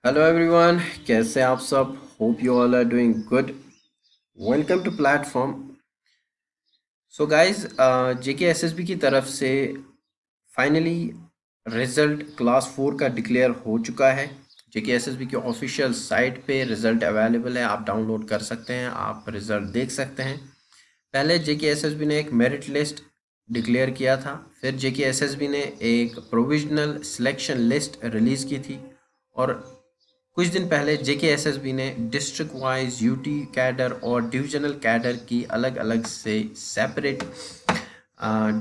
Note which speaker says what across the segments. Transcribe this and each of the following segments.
Speaker 1: Hello everyone, कैसे आप सब। Hope you all are doing good. Welcome to platform. So guys, JK SSB की तरफ से फाइनली रिजल्ट क्लास 4 का डिक्लेयर हो चुका है। जेके एसएसबी की ऑफिशियल साइट पे रिजल्ट अवेलेबल है, आप डाउनलोड कर सकते हैं, आप रिजल्ट देख सकते हैं। पहले जेके एसएसबी ने एक मेरिट लिस्ट डिक्लेयर किया था, फिर जेके एसएसबी ने एक प्रोविजनल सिलेक्शन लिस्ट रिलीज़ की थी, और कुछ दिन पहले जेकेएसएसबी ने डिस्ट्रिक्ट वाइज यूटी कैडर और डिविजनल कैडर की अलग अलग से सेपरेट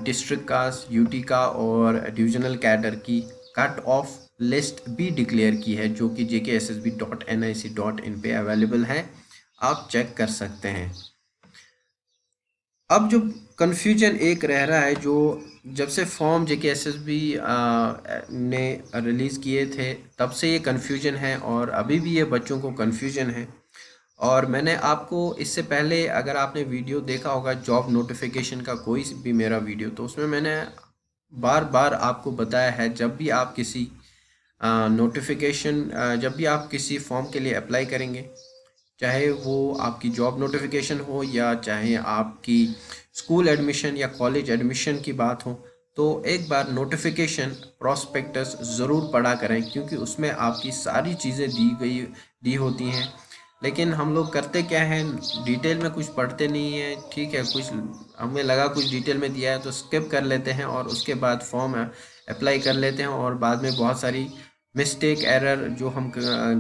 Speaker 1: डिस्ट्रिक्ट का, यूटी का और डिविजनल कैडर की कट ऑफ लिस्ट भी डिक्लेयर की है, जो कि jkssb.nic.in पे अवेलेबल है, आप चेक कर सकते हैं। अब जो कन्फ्यूजन एक रह रहा है, जो जब से फॉर्म जेकेएसएसबी ने रिलीज़ किए थे तब से ये कन्फ्यूजन है, और अभी भी ये बच्चों को कन्फ्यूजन है। और मैंने आपको इससे पहले, अगर आपने वीडियो देखा होगा जॉब नोटिफिकेशन का कोई भी मेरा वीडियो, तो उसमें मैंने बार बार आपको बताया है, जब भी आप किसी नोटिफिकेशन जब भी आप किसी फॉर्म के लिए अप्लाई करेंगे, चाहे वो आपकी जॉब नोटिफिकेशन हो या चाहे आपकी स्कूल एडमिशन या कॉलेज एडमिशन की बात हो, तो एक बार नोटिफिकेशन प्रॉस्पेक्टस ज़रूर पढ़ा करें, क्योंकि उसमें आपकी सारी चीज़ें दी होती हैं। लेकिन हम लोग करते क्या है, डिटेल में कुछ पढ़ते नहीं है, ठीक है, कुछ हमें लगा कुछ डिटेल में दिया है तो स्किप कर लेते हैं, और उसके बाद फॉर्म अप्लाई कर लेते हैं, और बाद में बहुत सारी मिस्टेक एरर जो हम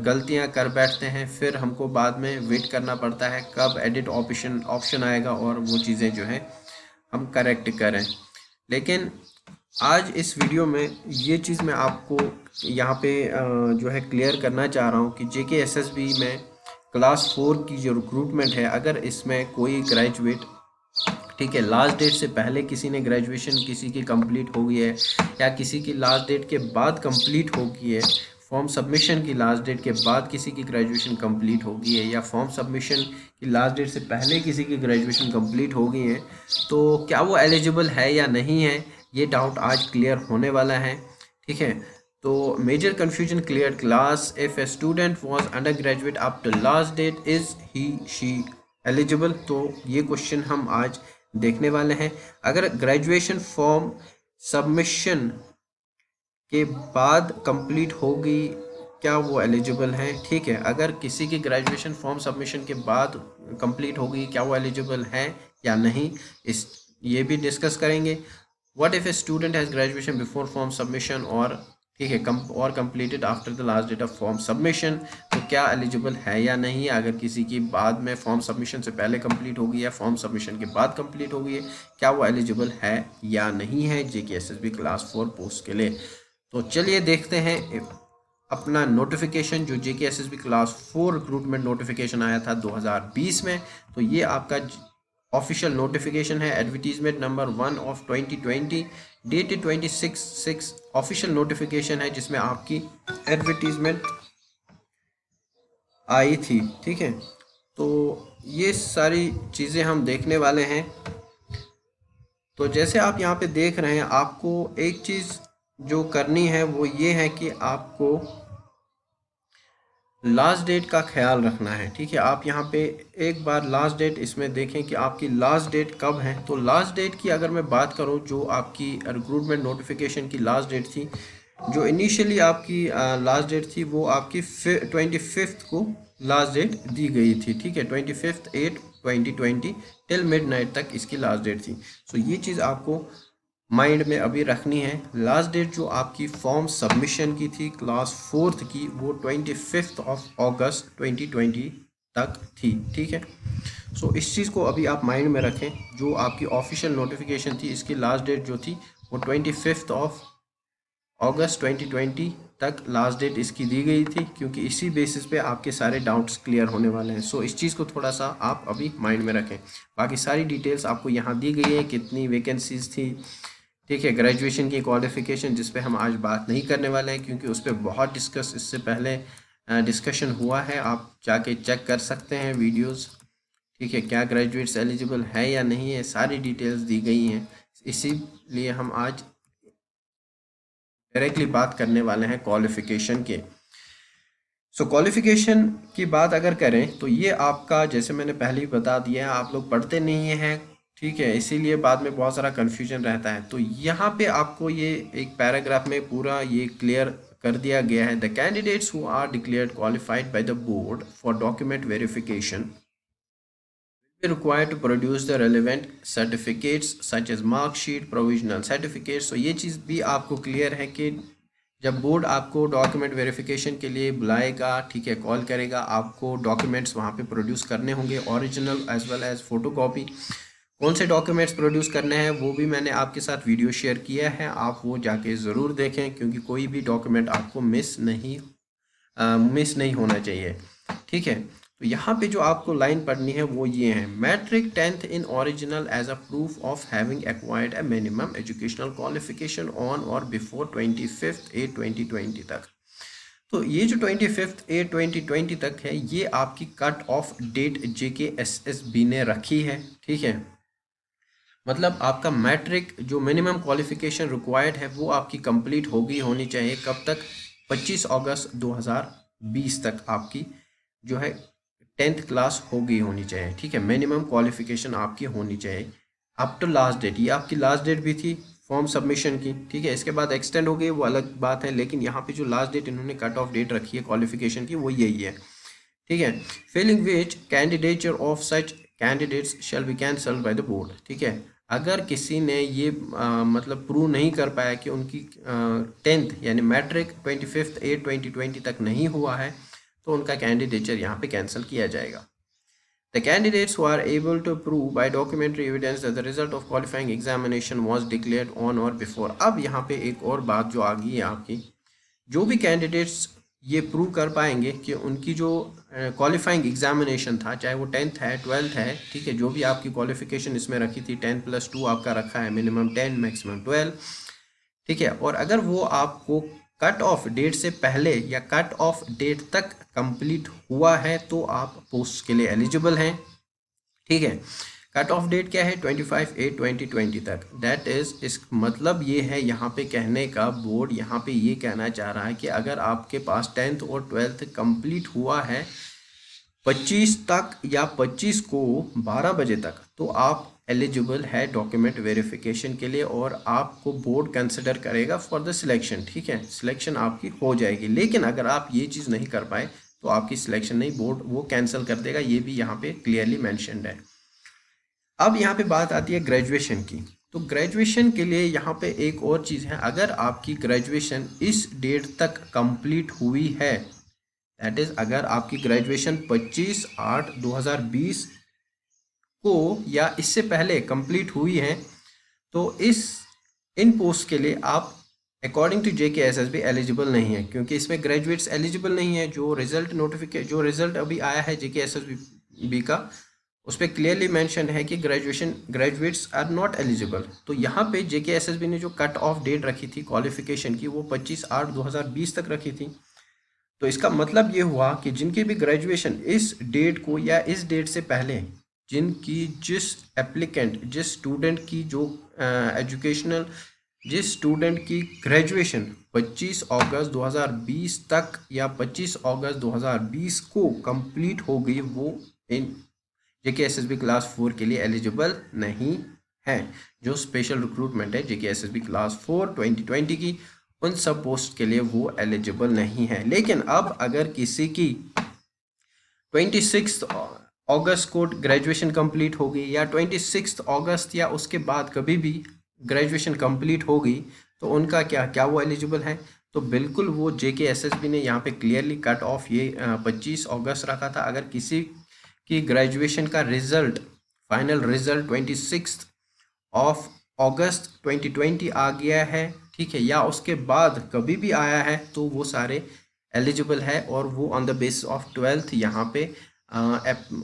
Speaker 1: गलतियां कर बैठते हैं, फिर हमको बाद में वेट करना पड़ता है कब एडिट ऑप्शन आएगा और वो चीज़ें जो है हम करेक्ट करें। लेकिन आज इस वीडियो में ये चीज़ मैं आपको यहाँ पे जो है क्लियर करना चाह रहा हूँ कि जेकेएसएसबी में क्लास 4 की जो रिक्रूटमेंट है, अगर इसमें कोई ग्रेजुएट, ठीक है, लास्ट डेट से पहले किसी ने ग्रेजुएशन किसी की कंप्लीट हो गई है, या किसी की लास्ट डेट के बाद कंप्लीट हो गई है, फॉर्म सबमिशन की लास्ट डेट के बाद किसी की ग्रेजुएशन कंप्लीट हो गई है, या फॉर्म सबमिशन की लास्ट डेट से पहले किसी की ग्रेजुएशन कंप्लीट हो गई है, तो क्या वो एलिजिबल है या नहीं है, ये डाउट आज क्लियर होने वाला है। ठीक है, तो major confusion clear, class if a student was under graduate up to last date, is he she eligible. तो ये क्वेश्चन हम आज देखने वाले हैं। अगर ग्रेजुएशन फॉर्म सबमिशन के बाद कंप्लीट हो गई, क्या वो एलिजिबल हैं? ठीक है, अगर किसी की ग्रेजुएशन फॉर्म सबमिशन के बाद कंप्लीट हो गई, क्या वो एलिजिबल हैं या नहीं, इस ये भी डिस्कस करेंगे। What if a student has graduation before form submission, और ठीक है और completed after the last date of form submission, तो क्या एलिजिबल है या नहीं। अगर किसी की बाद में फॉर्म सबमिशन से पहले कंप्लीट हो गई है, फॉर्म सबमिशन के बाद कंप्लीट हो गई है, क्या वो एलिजिबल है या नहीं है जेकेएसएसबी क्लास 4 पोस्ट के लिए। तो चलिए देखते हैं अपना नोटिफिकेशन, जो जेकेएसएसबी क्लास 4 रिक्रूटमेंट नोटिफिकेशन आया था 2020 में। तो ये आपका ऑफिशियल नोटिफिकेशन है, advertisement number 1 of 2020, dated 26/6, official notification है जिसमें आपकी एडवर्टीजमेंट आई थी। ठीक है, तो ये सारी चीज़ें हम देखने वाले हैं। तो जैसे आप यहाँ पे देख रहे हैं, आपको एक चीज़ जो करनी है वो ये है कि आपको लास्ट डेट का ख्याल रखना है। ठीक है, आप यहाँ पे एक बार लास्ट डेट इसमें देखें कि आपकी लास्ट डेट कब है। तो लास्ट डेट की अगर मैं बात करूँ, जो आपकी रिक्रूटमेंट नोटिफिकेशन की लास्ट डेट थी, जो इनिशियली आपकी लास्ट डेट थी, वो आपकी 25 को लास्ट डेट दी गई थी। ठीक है, 25/8/2020 टिल मिड नाइट तक इसकी लास्ट डेट थी। सो ये चीज़ आपको माइंड में अभी रखनी है। लास्ट डेट जो आपकी फॉर्म सबमिशन की थी क्लास 4th की, वो 25 अगस्त 2020 तक थी। ठीक है, सो इस चीज़ को अभी आप माइंड में रखें। जो आपकी ऑफिशियल नोटिफिकेशन थी, इसकी लास्ट डेट जो थी वो 25 अगस्त 2020 तक लास्ट डेट इसकी दी गई थी, क्योंकि इसी बेसिस पे आपके सारे डाउट्स क्लियर होने वाले हैं। सो इस चीज़ को थोड़ा सा आप अभी माइंड में रखें। बाकी सारी डिटेल्स आपको यहाँ दी गई है, कितनी वैकेंसीज थी, ठीक है, ग्रेजुएशन की क्वालिफ़िकेशन, जिस पे हम आज बात नहीं करने वाले हैं, क्योंकि उस पर बहुत डिस्कस इससे पहले डिस्कशन हुआ है, आप जाके चेक कर सकते हैं वीडियोस। ठीक है, क्या ग्रेजुएट्स एलिजिबल है या नहीं है, सारी डिटेल्स दी गई हैं। इसीलिए हम आज डायरेक्टली बात करने वाले हैं क्वालिफ़िकेशन के। सो क्वालिफिकेशन की बात अगर करें तो ये आपका, जैसे मैंने पहले ही बता दिया है, आप लोग पढ़ते नहीं हैं, ठीक है, इसीलिए बाद में बहुत सारा कन्फ्यूजन रहता है। तो यहाँ पे आपको ये एक पैराग्राफ में पूरा ये क्लियर कर दिया गया है। The candidates who are declared qualified by the board for document verification be required to produce the relevant certificates such as mark sheet, provisional certificates। तो ये चीज़ भी आपको क्लियर है कि जब बोर्ड आपको डॉक्यूमेंट वेरिफिकेशन के लिए बुलाएगा, ठीक है, कॉल करेगा, आपको डॉक्यूमेंट्स वहाँ पे प्रोड्यूस करने होंगे, original as well as photocopy. कौन से डॉक्यूमेंट्स प्रोड्यूस करने हैं वो भी मैंने आपके साथ वीडियो शेयर किया है, आप वो जाके ज़रूर देखें, क्योंकि कोई भी डॉक्यूमेंट आपको मिस नहीं होना चाहिए, ठीक है। तो यहाँ पे जो आपको लाइन पढ़नी है वो ये है, matric 10th in original as a proof of having acquired a minimum educational qualification on or before 25/8/2020 तक। तो ये जो 25/8/2020 तक है, ये आपकी कट ऑफ डेट JKSSB ने रखी है, ठीक है। मतलब आपका मैट्रिक जो मिनिमम क्वालिफिकेशन रिक्वायर्ड है वो आपकी कंप्लीट होनी चाहिए, कब तक? 25 अगस्त 2020 तक आपकी जो है 10th क्लास होनी चाहिए, ठीक है। मिनिमम क्वालिफिकेशन आपकी होनी चाहिए अप टू लास्ट डेट। ये आपकी लास्ट डेट भी थी फॉर्म सबमिशन की, ठीक है। इसके बाद एक्सटेंड हो गई वो अलग बात है, लेकिन यहाँ पे जो लास्ट डेट इन्होंने कट ऑफ डेट रखी है क्वालिफिकेशन की वो यही है, ठीक है। Fehling which candidature of such candidates shall be cancelled by the board, ठीक है। अगर किसी ने ये मतलब प्रूव नहीं कर पाया कि उनकी 10th यानी मैट्रिक 25/8/2020 तक नहीं हुआ है, तो उनका कैंडिडेचर यहाँ पे कैंसिल किया जाएगा। The candidates who are able to prove by documentary evidence that the result of qualifying examination was declared on or before। अब यहाँ पे एक और बात जो आ गई है आपकी, जो भी कैंडिडेट्स ये प्रूव कर पाएंगे कि उनकी जो क्वालिफाइंग एग्जामिनेशन था, चाहे वो 10th है 12th है, ठीक है, जो भी आपकी क्वालिफिकेशन इसमें रखी थी 10+2 आपका रखा है, मिनिमम 10 मैक्सिमम 12, ठीक है। और अगर वो आपको कट ऑफ डेट से पहले या कट ऑफ डेट तक कंप्लीट हुआ है तो आप पोस्ट के लिए एलिजिबल हैं, ठीक है। कट ऑफ डेट क्या है? 25/8/2020 तक। दैट इज, इस मतलब ये है यहाँ पे कहने का, बोर्ड यहाँ पे ये कहना चाह रहा है कि अगर आपके पास 10th और 12th कंप्लीट हुआ है 25 तक या 25 को 12 बजे तक, तो आप एलिजिबल है डॉक्यूमेंट वेरिफिकेशन के लिए और आपको बोर्ड कंसिडर करेगा फॉर द सिलेक्शन, ठीक है। सिलेक्शन आपकी हो जाएगी। लेकिन अगर आप ये चीज़ नहीं कर पाए तो आपकी सिलेक्शन नहीं, बोर्ड वो कैंसिल कर देगा, ये भी यहाँ पे क्लियरली मेंशन्ड है। अब यहाँ पे बात आती है ग्रेजुएशन की। तो ग्रेजुएशन के लिए यहाँ पे एक और चीज़ है, अगर आपकी ग्रेजुएशन इस डेट तक कंप्लीट हुई है, दैट इज़ अगर आपकी ग्रेजुएशन 25/8/2020 को या इससे पहले कंप्लीट हुई है, तो इन पोस्ट के लिए आप अकॉर्डिंग टू JKSSB एलिजिबल नहीं है, क्योंकि इसमें ग्रेजुएट्स एलिजिबल नहीं है। जो रिजल्ट अभी आया है JKSSB का, उस पर क्लियरली मेंशन है कि ग्रेजुएट्स आर नॉट एलिजिबल। तो यहाँ पे JKSSB ने जो कट ऑफ डेट रखी थी क्वालिफिकेशन की, वो 25/8/2020 तक रखी थी। तो इसका मतलब ये हुआ कि जिनकी भी ग्रेजुएशन इस डेट को या इस डेट से पहले, जिस स्टूडेंट की जो जिस स्टूडेंट की ग्रेजुएशन 25 अगस्त 2020 तक या 25 अगस्त 2020 को कंप्लीट हो गई, वो इन JKSSB क्लास 4 के लिए एलिजिबल नहीं है। जो स्पेशल रिक्रूटमेंट है JKSSB क्लास 4 2020 की, उन सब पोस्ट के लिए वो एलिजिबल नहीं है। लेकिन अब अगर किसी की 26 अगस्त को ग्रेजुएशन कंप्लीट हो गई या 26 अगस्त या उसके बाद कभी भी ग्रेजुएशन कंप्लीट हो गई, तो उनका क्या वो एलिजिबल है? तो बिल्कुल, वो JKSSB ने यहाँ पे क्लियरली कट ऑफ ये 25 अगस्त रखा था। अगर किसी की ग्रेजुएशन का रिजल्ट, फाइनल रिजल्ट 26 अगस्त 2020 आ गया है, ठीक है, या उसके बाद कभी भी आया है, तो वो सारे एलिजिबल है और वो on the basis of 12th यहाँ पे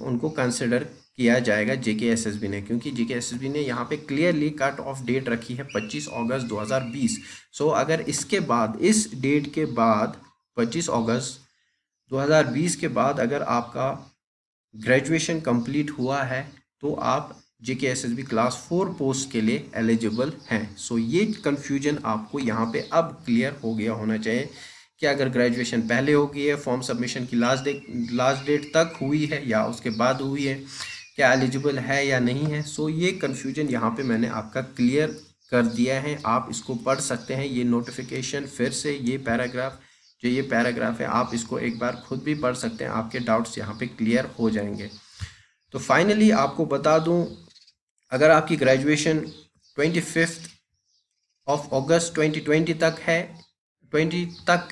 Speaker 1: उनको कंसिडर किया जाएगा JKSSB ने, क्योंकि JKSSB ने यहाँ पे क्लियरली कट ऑफ डेट रखी है 25 अगस्त 2020। सो अगर इसके बाद, इस डेट के बाद 25 अगस्त 2020 के बाद अगर आपका ग्रेजुएशन कंप्लीट हुआ है, तो आप JKSSB क्लास 4 पोस्ट के लिए एलिजिबल हैं। सो ये कन्फ्यूजन आपको यहाँ पे अब क्लियर हो गया होना चाहिए कि अगर ग्रेजुएशन पहले हो गई है, फॉर्म सबमिशन की लास्ट डेट तक हुई है या उसके बाद हुई है, क्या एलिजिबल है या नहीं है। सो ये कन्फ्यूजन यहाँ पे मैंने आपका क्लियर कर दिया है, आप इसको पढ़ सकते हैं। ये नोटिफिकेशन फिर से ये पैराग्राफ है, आप इसको एक बार खुद भी पढ़ सकते हैं, आपके डाउट्स यहाँ पे क्लियर हो जाएंगे। तो फाइनली आपको बता दूं, अगर आपकी ग्रेजुएशन 25 अगस्त 2020 तक है, 20 तक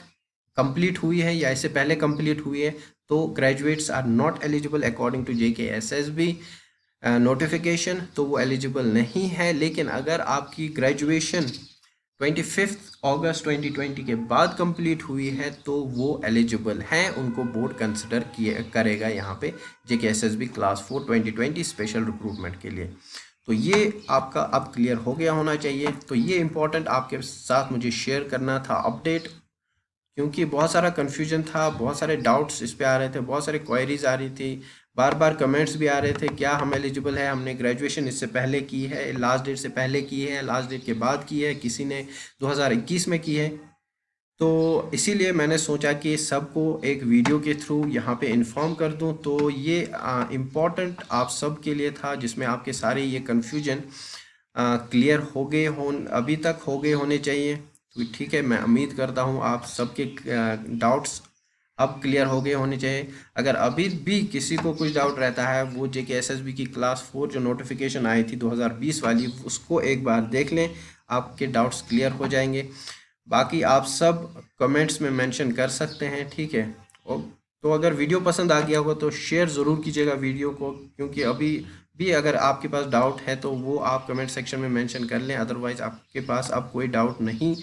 Speaker 1: कंप्लीट हुई है या इससे पहले कंप्लीट हुई है, तो graduates are not eligible according to JKSSB notification, तो वो एलिजिबल नहीं है। लेकिन अगर आपकी ग्रेजुएशन 25 अगस्त 2020 के बाद कंप्लीट हुई है तो वो एलिजिबल हैं, उनको बोर्ड कंसिडर करेगा यहाँ पे JKSSB क्लास 4 2020 स्पेशल रिक्रूटमेंट के लिए। तो ये आपका अब क्लियर हो गया होना चाहिए। तो ये इम्पोर्टेंट आपके साथ मुझे शेयर करना था अपडेट, क्योंकि बहुत सारा कन्फ्यूजन था, बहुत सारे डाउट्स इस पे आ रहे थे, बहुत सारे क्वेरीज आ रही थी, बार बार कमेंट्स भी आ रहे थे, क्या हम एलिजिबल है, हमने ग्रेजुएशन इससे पहले की है, लास्ट डेट से पहले की है, लास्ट डेट के बाद की है, किसी ने 2021 में की है। तो इसीलिए मैंने सोचा कि सबको एक वीडियो के थ्रू यहाँ पे इन्फॉर्म कर दूँ। तो ये इम्पॉर्टेंट आप सब के लिए था, जिसमें आपके सारे ये कन्फ्यूजन क्लियर हो गए अभी तक हो गए होने चाहिए। तो ठीक है, मैं उम्मीद करता हूँ आप सबके डाउट्स अब क्लियर हो गए होने चाहिए। अगर अभी भी किसी को कुछ डाउट रहता है, वो JKSSB की क्लास 4 जो नोटिफिकेशन आई थी 2020 वाली, उसको एक बार देख लें, आपके डाउट्स क्लियर हो जाएंगे। बाकी आप सब कमेंट्स में मेंशन कर सकते हैं, ठीक है। और तो अगर वीडियो पसंद आ गया होगा तो शेयर ज़रूर कीजिएगा वीडियो को, क्योंकि अभी भी अगर आपके पास डाउट है तो वो आप कमेंट सेक्शन में मेंशन कर लें, अदरवाइज़ आपके पास अब कोई डाउट नहीं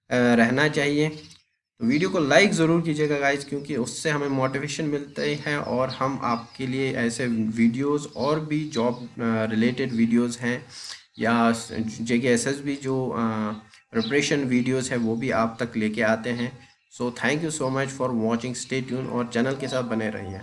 Speaker 1: रहना चाहिए। तो वीडियो को लाइक ज़रूर कीजिएगा गाइज, क्योंकि उससे हमें मोटिवेशन मिलते हैं और हम आपके लिए ऐसे वीडियोस और भी जॉब रिलेटेड वीडियोस हैं या JKSSB जो प्रिपरेशन वीडियोस है वो भी आप तक लेके आते हैं। So thank you so much for watching, stay tune और चैनल के साथ बने रहिए।